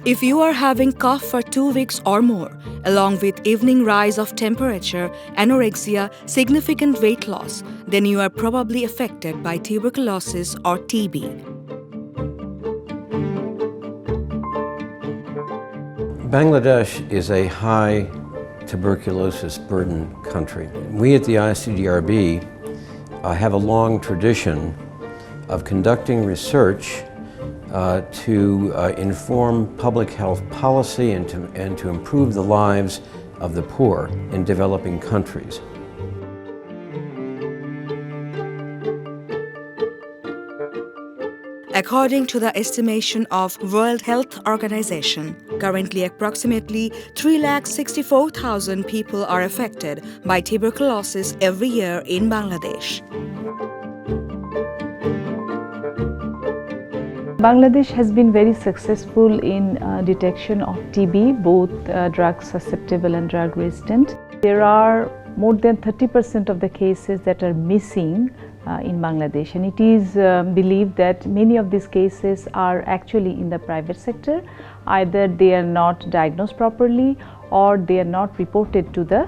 If you are having cough for 2 weeks or more, along with evening rise of temperature, anorexia, significant weight loss, then you are probably affected by tuberculosis or TB. Bangladesh is a high tuberculosis burden country. We at the icddr have a long tradition of conducting research to inform public health policy and to improve the lives of the poor in developing countries. According to the estimation of World Health Organization, currently approximately 364,000 people are affected by tuberculosis every year in Bangladesh. Bangladesh has been very successful in detection of TB, both drug susceptible and drug resistant. There are more than 30% of the cases that are missing in Bangladesh, and it is believed that many of these cases are actually in the private sector. Either they are not diagnosed properly or they are not reported to the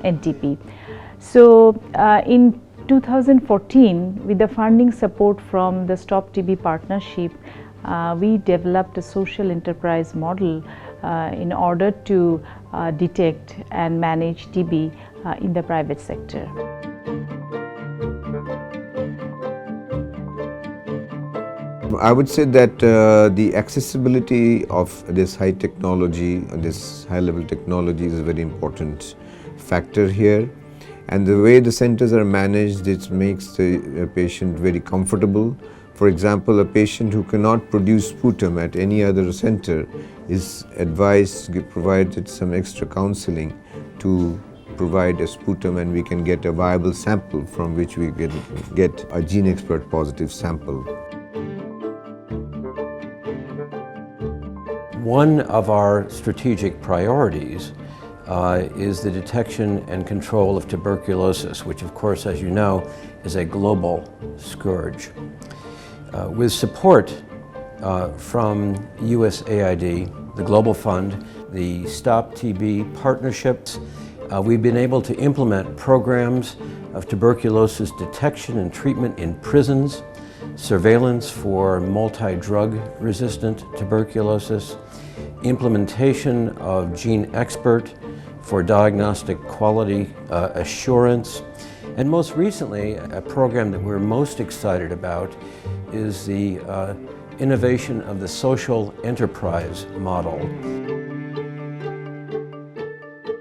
NTP. So in 2014, with the funding support from the Stop TB Partnership, we developed a social enterprise model in order to detect and manage TB in the private sector. I would say that the accessibility of this high technology, this high-level technology is a very important factor here. And the way the centers are managed, it makes the patient very comfortable. For example, a patient who cannot produce sputum at any other center is advised, provided some extra counseling to provide a sputum, and we can get a viable sample from which we can get a gene expert positive sample. One of our strategic priorities is the detection and control of tuberculosis, which of course, as you know, is a global scourge. With support from USAID, the Global Fund, the Stop TB partnerships, we've been able to implement programs of tuberculosis detection and treatment in prisons, surveillance for multi-drug resistant tuberculosis, implementation of gene expert for diagnostic quality assurance, and most recently, a program that we're most excited about is the innovation of the social enterprise model.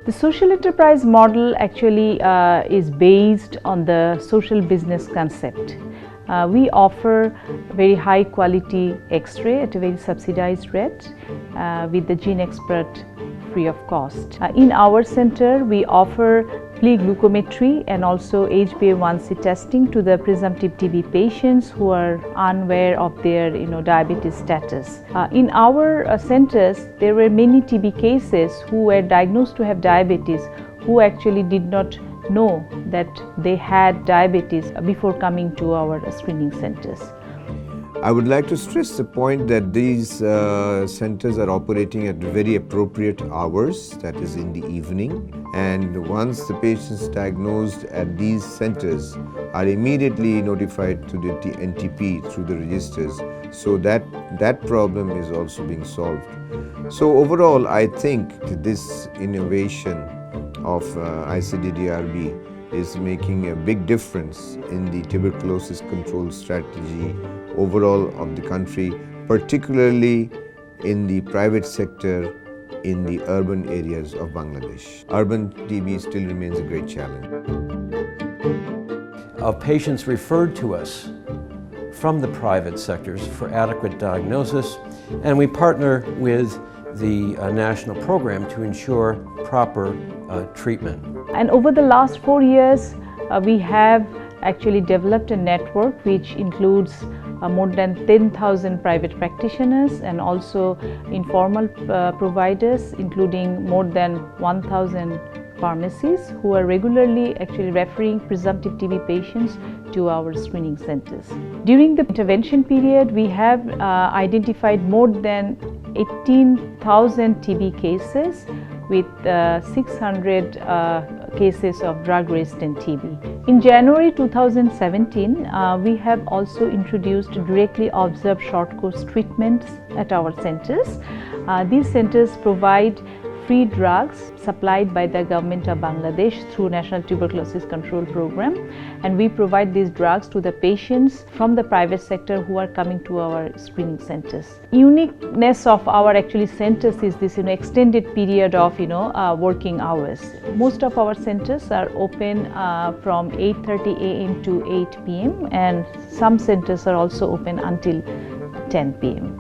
The social enterprise model actually is based on the social business concept. We offer very high quality X-ray at a very subsidized rate with the gene expert free of cost. In our center, we offer flea glucometry and also HbA1c testing to the presumptive TB patients who are unaware of their diabetes status. In our centers, there were many TB cases who were diagnosed to have diabetes who actually did not know that they had diabetes before coming to our screening centers. I would like to stress the point that these centers are operating at very appropriate hours, that is in the evening, and once the patients diagnosed at these centers are immediately notified to the NTP through the registers, so that problem is also being solved. So overall, I think this innovation of icddr is making a big difference in the tuberculosis control strategy overall of the country, particularly in the private sector in the urban areas of Bangladesh. Urban TB still remains a great challenge. Of patients referred to us from the private sectors for adequate diagnosis, and we partner with the national program to ensure proper treatment. And over the last 4 years, we have actually developed a network which includes more than 10,000 private practitioners and also informal providers, including more than 1,000 pharmacies who are regularly actually referring presumptive TB patients to our screening centers. During the intervention period, we have identified more than 18,000 TB cases with 600 cases of drug-resistant TB. In January 2017, we have also introduced directly observed short course treatments at our centers. These centers provide free drugs supplied by the government of Bangladesh through National Tuberculosis Control Program, and we provide these drugs to the patients from the private sector who are coming to our screening centers. Uniqueness of our centers is this extended period of working hours. Most of our centers are open from 8:30 a.m. to 8 p.m. and some centers are also open until 10 p.m.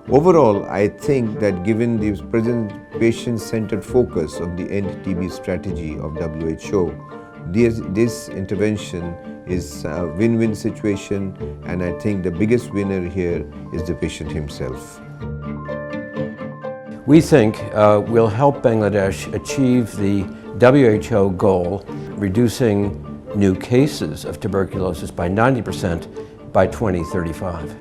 Overall, I think that given the present patient-centered focus of the End TB strategy of WHO, this intervention is a win-win situation, and I think the biggest winner here is the patient himself. We think we'll help Bangladesh achieve the WHO goal, reducing new cases of tuberculosis by 90% by 2035.